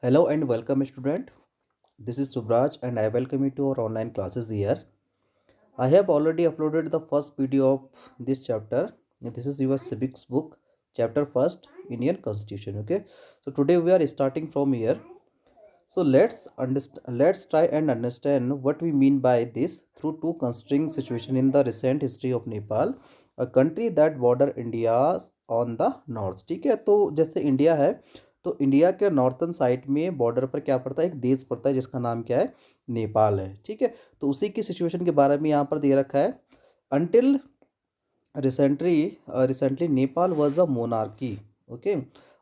Hello and welcome, student. This is Subraj, and I welcome you to our online classes here. I have already uploaded the first video of this chapter. This is your civics book, chapter first, Indian Constitution. Okay, so today we are starting from here. So let's try and understand what we mean by this through two considering situation in the recent history of Nepal, a country that border India on the north. ठीक है, तो जैसे India है तो India के northern side में border पर क्या पड़ता है, एक देश पड़ता है जिसका नाम क्या है, नेपाल है। ठीक है, तो उसी की सिचुएशन के बारे में यहाँ पर दे रखा है। Until recently Nepal was a monarchy. Okay,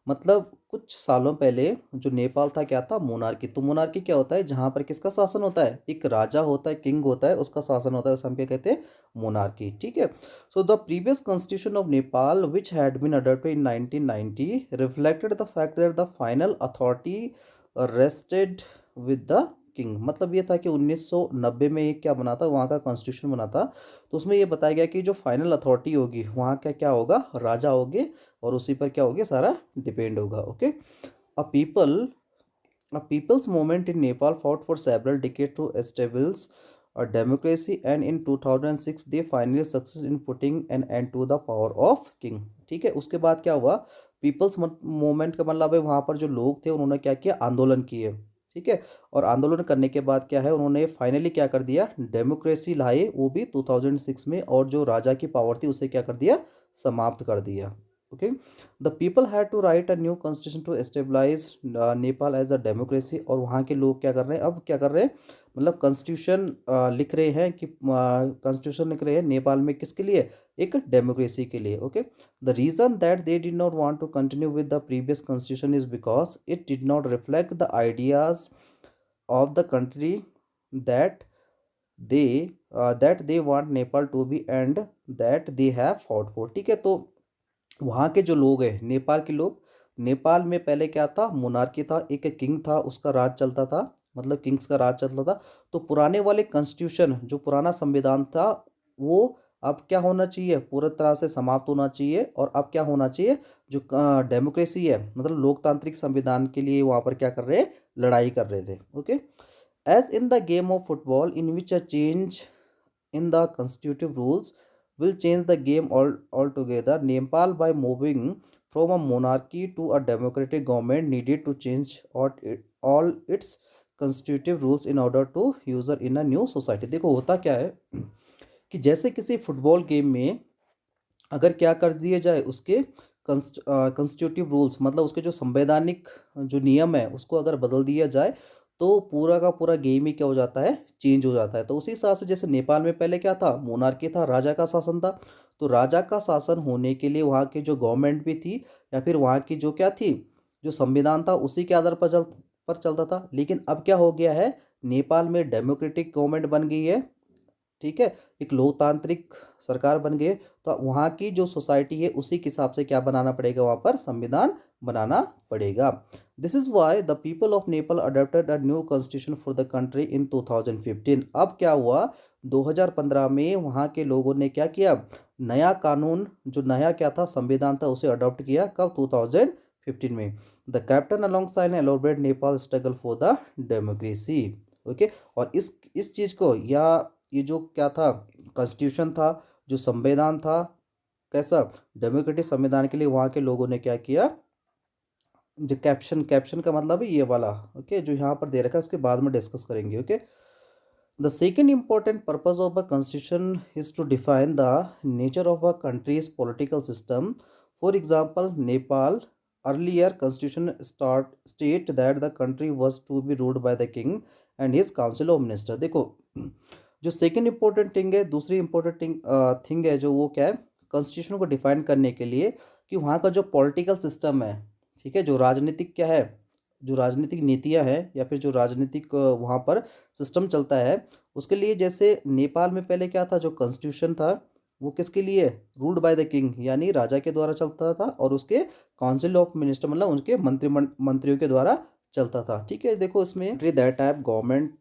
मतलब कुछ सालों पहले जो नेपाल था क्या था, मोनार्की। तो मोनार्की क्या होता है, जहाँ पर किसका शासन होता है, एक राजा होता है, किंग होता है, उसका शासन होता है, उसे हम क्या कहते हैं, मोनार्की। ठीक है, so the previous constitution of Nepal which had been adopted in 1990 reflected the fact that the final authority rested with the king. मतलब ये था कि 1990 में ये क्या बना था, वहाँ का कॉन्स्टिट्यूशन बना था। तो उसमें ये बताया गया कि जो फाइनल अथॉरिटी होगी वहाँ का क्या होगा, राजा होगे, और उसी पर क्या होगा, सारा डिपेंड होगा। Okay, a people a people's movement in Nepal fought for several decades to establish a democracy, and in 2006 they finally succeeded in putting an end to the power of king। ठीक है, उसके बाद क्या हुआ, people's movement का मतलब है वहाँ पर जो लोग थे उन्होंने क्या किया, आंदोलन किए। ठीक है, और आंदोलन करने के बाद क्या है, उन्होंने फाइनली क्या कर दिया, डेमोक्रेसी लाए, वो भी 2006 में, और जो राजा की पावर थी उसे क्या कर दिया, समाप्त कर दिया। Okay, the people had to write a new constitution to establish Nepal as a democracy. और वहाँ के लोग क्या कर रहे हैं, अब क्या कर रहे हैं, मतलब कॉन्स्टिट्यूशन लिख रहे हैं कि कॉन्स्टिट्यूशन लिख रहे हैं नेपाल में किसके लिए, एक डेमोक्रेसी के लिए। Okay, the reason that they did not want to continue with the previous constitution is because it did not reflect the ideas of the country that they they want Nepal to be and that they have fought for. ठीक है, तो वहाँ के जो लोग हैं, नेपाल के लोग, नेपाल में पहले क्या था, मोनार्की था, एक किंग था, उसका राज चलता था, मतलब किंग्स का राज चलता था। तो पुराने वाले कॉन्स्टिट्यूशन, जो पुराना संविधान था, वो अब क्या होना चाहिए, पूरी तरह से समाप्त होना चाहिए, और अब क्या होना चाहिए, जो डेमोक्रेसी है, मतलब लोकतांत्रिक संविधान के लिए वहाँ पर क्या कर रहे हैं, लड़ाई कर रहे थे। Okay, as in the game of football in which a change in the constitutive rules will change the game altogether. Nepal, by moving from a monarchy to a democratic government, needed to change all its constitutive rules in order to user in a new society। देखो होता क्या है कि जैसे किसी football game में अगर क्या कर दिए जाए, उसके कंस्टिट्यूटिव रूल्स, मतलब उसके जो संवैधानिक जो नियम है उसको अगर बदल दिया जाए, तो पूरा का पूरा गेम ही क्या हो जाता है, चेंज हो जाता है। तो उसी हिसाब से जैसे नेपाल में पहले क्या था, मोनार्की था, राजा का शासन था। तो राजा का शासन होने के लिए वहाँ की जो गवर्नमेंट भी थी, या फिर वहाँ की जो क्या थी, जो संविधान था, उसी के आधार पर चलता था। लेकिन अब क्या हो गया है, नेपाल में डेमोक्रेटिक गवर्नमेंट बन गई है। ठीक है, एक लोकतांत्रिक सरकार बन गई। तो वहाँ की जो सोसाइटी है उसी के हिसाब से क्या बनाना पड़ेगा, वहाँ पर संविधान बनाना पड़ेगा। This is why the people of Nepal adopted a new constitution for the country in 2015। अब क्या हुआ, 2015 में वहाँ के लोगों ने क्या किया, नया कानून, जो नया क्या था, संविधान था, उसे अडॉप्ट किया। कब, 2015 में। The captain along side elaborate Nepal struggle for the democracy. Okay, और इस चीज़ को, या ये जो क्या था, कॉन्स्टिट्यूशन था, जो संविधान था, कैसा, डेमोक्रेटिक संविधान के लिए वहाँ के लोगों ने क्या किया, जो कैप्शन कैप्शन का मतलब है ये वाला। ओके, जो यहाँ पर दे रखा है उसके बाद में डिस्कस करेंगे। Okay, the second important purpose of a constitution is to define the nature of a country's political system. For example, Nepal earlier constitution state that the country was to be ruled by the king and his council of minister। देखो, जो second important thing है, दूसरी important thing है, जो वो क्या है, constitution को डिफाइन करने के लिए, कि वहाँ का जो पॉलिटिकल सिस्टम है, ठीक है, जो राजनीतिक क्या है, जो राजनीतिक नीतियाँ हैं, या फिर जो राजनीतिक वहाँ पर सिस्टम चलता है, उसके लिए, जैसे नेपाल में पहले क्या था, जो कॉन्स्टिट्यूशन था, वो किसके लिए, रूल्ड बाय द किंग, यानी राजा के द्वारा चलता था, और उसके काउंसिल ऑफ मिनिस्टर, मतलब उनके मंत्रियों के द्वारा चलता था। ठीक है, देखो इसमें that type government,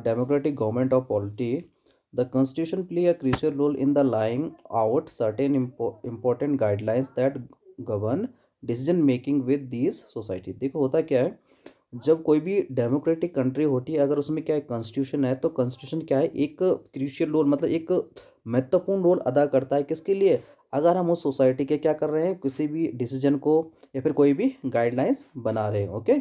democratic government of polity, the constitution play a crucial role in the laying out certain important guidelines that govern decision making with this society. देखो होता क्या है, जब कोई भी डेमोक्रेटिक कंट्री होती है, अगर उसमें क्या है कॉन्स्टिट्यूशन है, तो कॉन्स्टिट्यूशन क्या है एक क्रूशियल रोल, मतलब एक महत्वपूर्ण रोल अदा करता है किसके लिए, अगर हम उस सोसाइटी के क्या कर रहे हैं, किसी भी डिसीजन को या फिर कोई भी गाइडलाइंस बना रहे हैं। Okay,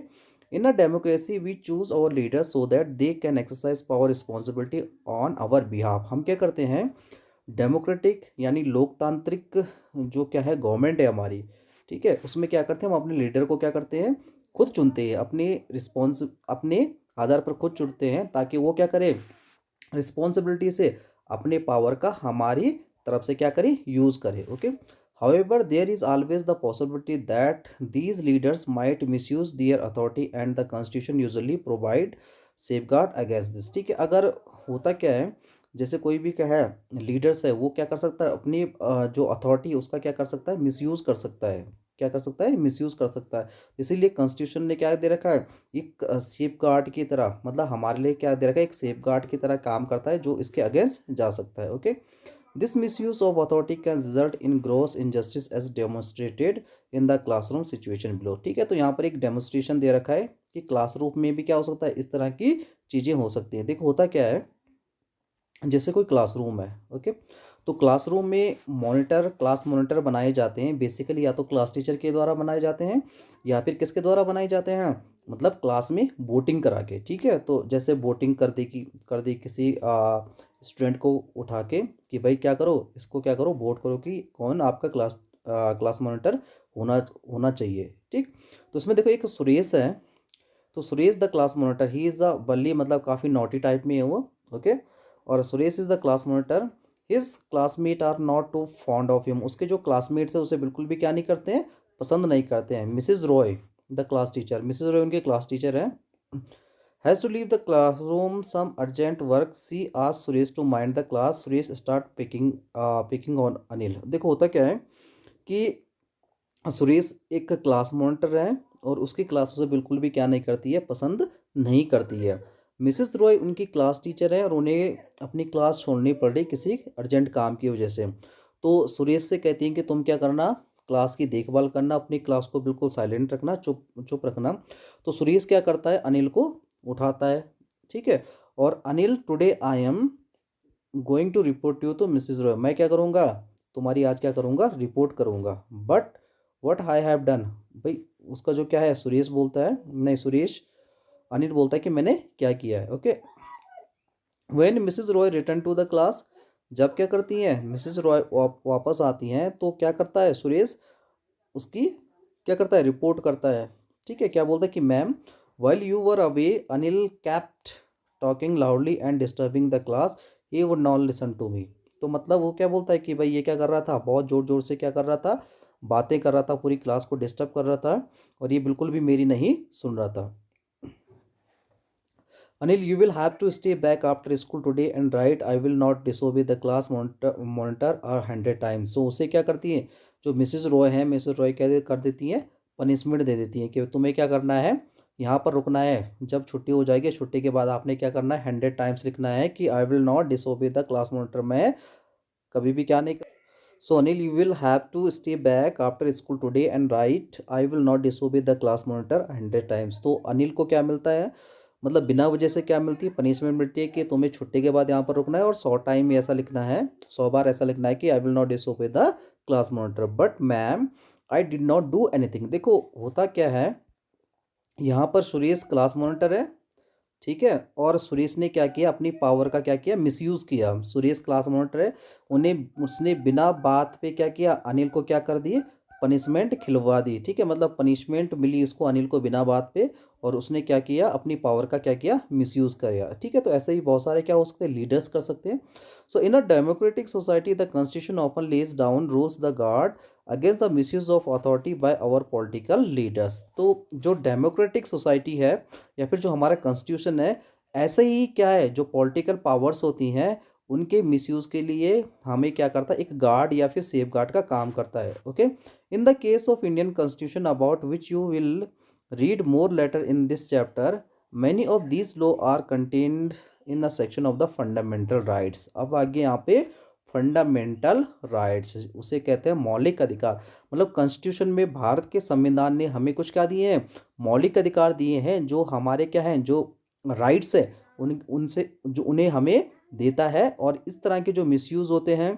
in a democracy we choose our leader so that they can exercise power responsibility on our behalf. हम क्या करते हैं, डेमोक्रेटिक यानी लोकतांत्रिक जो क्या है गवर्नमेंट है हमारी, ठीक है, उसमें क्या करते हैं हम अपने लीडर को क्या करते हैं खुद चुनते हैं, अपने आधार पर खुद चुनते हैं, ताकि वो क्या करे रिस्पॉन्सिबिलिटी से अपने पावर का हमारी तरफ से क्या करे यूज़ करे। Okay, however there is always the possibility that these leaders might misuse their authority and the constitution usually provide safeguard against this. ठीक है, अगर होता क्या है, जैसे कोई भी क्या है लीडर्स है, वो क्या कर सकता है अपनी जो अथॉरिटी है उसका क्या कर सकता है मिसयूज़ कर सकता है, क्या कर सकता है मिसयूज़ कर सकता है। इसीलिए कॉन्स्टिट्यूशन ने क्या दे रखा है, एक सेफ गार्ड की तरह, मतलब हमारे लिए क्या दे रखा है एक सेफ गार्ड की तरह काम करता है, जो इसके अगेंस्ट जा सकता है। Okay, this misuse of authority can result in gross injustice as demonstrated in the classroom situation below. ठीक है, तो यहाँ पर एक डेमोन्स्ट्रेशन दे रखा है कि क्लासरूम में भी क्या हो सकता है, इस तरह की चीज़ें हो सकती हैं। देखो होता क्या है, जैसे कोई क्लासरूम है, ओके, तो क्लासरूम में मॉनिटर, क्लास मॉनिटर बनाए जाते हैं बेसिकली, या तो क्लास टीचर के द्वारा बनाए जाते हैं या फिर किसके द्वारा बनाए जाते हैं, मतलब क्लास में वोटिंग करा के। ठीक है, तो जैसे वोटिंग कर दी किसी स्टूडेंट को उठा के कि भाई क्या करो, इसको क्या करो वोट करो कि कौन आपका क्लास मॉनिटर होना होना चाहिए। ठीक, तो इसमें देखो एक सुरेश है, तो Suresh the class monitor, he is a बल्ली, मतलब काफ़ी नॉटी टाइप में है वो। ओके, और Suresh is the class monitor, his classmate are not too fond of him. उसके जो क्लासमेट्स हैं उसे बिल्कुल भी क्या नहीं करते हैं, पसंद नहीं करते हैं। Mrs Roy the class teacher, Mrs Roy उनके क्लास टीचर हैं, has to leave the classroom some urgent work, she ask Suresh to mind the class, Suresh start picking on Anil. देखो होता क्या है कि सुरेश एक क्लास मॉनिटर है और उसकी क्लास उसे बिल्कुल भी क्या नहीं करती है, पसंद नहीं करती है। मिसेस रॉय उनकी क्लास टीचर है और उन्हें अपनी क्लास छोड़नी पड़ रही किसी अर्जेंट काम की वजह से। तो सुरेश से कहती हैं कि तुम क्या करना, क्लास की देखभाल करना, अपनी क्लास को बिल्कुल साइलेंट रखना, चुप चुप रखना। तो सुरेश क्या करता है, अनिल को उठाता है। ठीक है, और Anil, today I am going to report you, तो मिसेस रॉय मैं क्या करूँगा, तुम्हारी आज क्या करूँगा, रिपोर्ट करूँगा। But what I have done, भाई उसका जो क्या है सुरेश बोलता है, नहीं सुरेश, अनिल बोलता है कि मैंने क्या किया है। Okay, when Mrs Roy return to the class, जब क्या करती हैं मिसेस रॉय वापस आती हैं, तो क्या करता है सुरेश, उसकी क्या करता है रिपोर्ट करता है। ठीक है, क्या बोलता है कि ma'am, while you were away Anil kept talking loudly and disturbing the class, he would not listen to me. तो मतलब वो क्या बोलता है कि भाई ये क्या कर रहा था, बहुत ज़ोर ज़ोर से क्या कर रहा था, बातें कर रहा था, पूरी क्लास को डिस्टर्ब कर रहा था, और ये बिल्कुल भी मेरी नहीं सुन रहा था। Anil, you will have to stay back after school today and write, I will not disobey the class monitor are 100 times. So उसे क्या करती हैं, जो मिसेस रॉय हैं, मिसेस रॉय क्या कर देती हैं, पनिशमेंट दे देती हैं कि तुम्हें क्या करना है, यहाँ पर रुकना है, जब छुट्टी हो जाएगी छुट्टी के बाद आपने क्या करना है 100 टाइम्स लिखना है कि I will not disobey the class monitor, मैं कभी भी क्या नहीं। So Anil, you will have to stay back after school today and write, I will not disobey the class monitor 100 times. तो अनिल को क्या मिलता है, मतलब बिना वजह से क्या मिलती है, पनिशमेंट मिलती है कि तुम्हें छुट्टी के बाद यहाँ पर रुकना है और 100 टाइम में ऐसा लिखना है, 100 बार ऐसा लिखना है कि I will not disobey the class monitor, but ma'am I did not do anything. देखो होता क्या है, यहाँ पर सुरेश क्लास मॉनिटर है, ठीक है, और सुरेश ने क्या किया, अपनी पावर का क्या किया, मिसयूज़ किया। सुरेश क्लास मॉनिटर है, उन्हें उसने बिना बात पे क्या किया, अनिल को क्या कर दिए, पनिशमेंट खिलवा दी। ठीक है, मतलब पनिशमेंट मिली इसको अनिल को बिना बात पे, और उसने क्या किया, अपनी पावर का क्या किया, मिसयूज़ किया। ठीक है, तो ऐसे ही बहुत सारे क्या हो सकते हैं, लीडर्स कर सकते हैं। So in a democratic society the constitution often lays down rules the guard against the misuse of authority by our political leaders. तो जो डेमोक्रेटिक सोसाइटी है या फिर जो हमारा कॉन्स्टिट्यूशन है, ऐसे ही क्या है, जो पॉलिटिकल पावर्स होती हैं उनके मिसयूज़ के लिए हमें क्या करता है, एक गार्ड या फिर सेफ गार्ड का काम करता है। Okay, in the case of Indian constitution about which you will read more later in this chapter, many of these law are contained in a section of the fundamental rights. अब आगे यहाँ पे fundamental rights, उसे कहते हैं मौलिक अधिकार। मतलब कॉन्स्टिट्यूशन में भारत के संविधान ने हमें कुछ क्या दिए हैं, मौलिक अधिकार दिए हैं, जो हमारे क्या हैं, जो राइट्स है उन उनसे जो उन्हें हमें देता है। और इस तरह के जो मिसयूज़ होते हैं,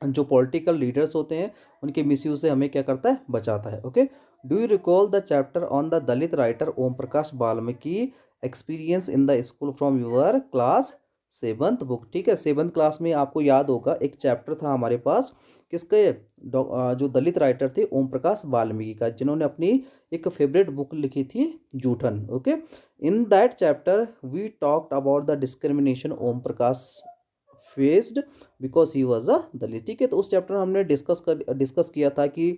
जो पॉलिटिकल लीडर्स होते हैं, उनके मिसयूज से हमें क्या करता है, बचाता है। Okay, do you recall the chapter on the Dalit writer Om Prakash Valmiki experience in the school from your class seventh book? ठीक है, सेवन्थ क्लास में आपको याद होगा एक चैप्टर था हमारे पास, किसके, जो दलित राइटर थे ओम प्रकाश वाल्मीकि का, जिन्होंने अपनी एक फेवरेट बुक लिखी थी Joothan. Okay, in that chapter we talked about the discrimination Om Prakash faced because he was a Dalit. ठीक है, तो उस चैप्टर में हमने डिस्कस किया था कि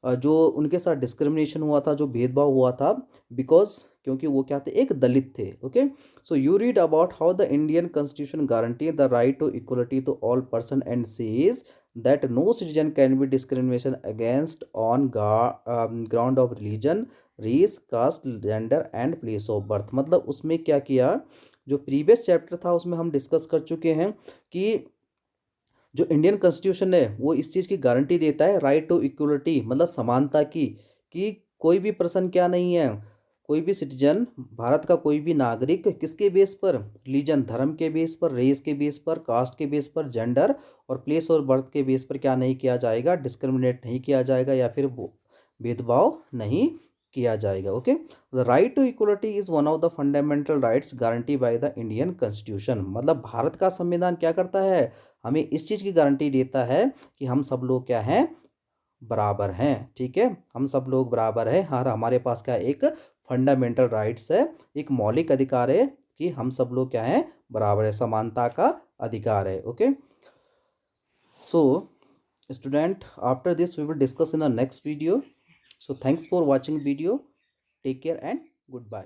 जो उनके साथ डिस्क्रिमिनेशन हुआ था, जो भेदभाव हुआ था, बिकॉज क्योंकि वो क्या थे, एक दलित थे। Okay, so you read about how the Indian constitution guarantee the right to equality to all person and says that no citizen can be discrimination against on ground of religion, race, caste, gender and place of birth। मतलब उसमें क्या किया, जो previous chapter था उसमें हम discuss कर चुके हैं कि जो इंडियन कॉन्स्टिट्यूशन है वो इस चीज़ की गारंटी देता है, राइट टू इक्वलिटी, मतलब समानता की, कि कोई भी पर्सन क्या नहीं है, कोई भी सिटीजन, भारत का कोई भी नागरिक किसके बेस पर, रिलीजन, धर्म के बेस पर, रेस के बेस पर, कास्ट के बेस पर, जेंडर और प्लेस और बर्थ के बेस पर क्या नहीं किया जाएगा, डिस्क्रिमिनेट नहीं किया जाएगा या फिर भेदभाव नहीं किया जाएगा। Okay, the right to equality is one of the fundamental rights guarantee by the Indian constitution. मतलब भारत का संविधान क्या करता है, हमें इस चीज़ की गारंटी देता है कि हम सब लोग क्या हैं, बराबर हैं। ठीक है, हम सब लोग बराबर हैं, हर हमारे पास क्या एक फंडामेंटल राइट्स है, एक मौलिक अधिकार है कि हम सब लोग क्या हैं, बराबर है, समानता का अधिकार है। Okay, so student, after this we will discuss in the next video. So thanks for watching video, take care and good bye.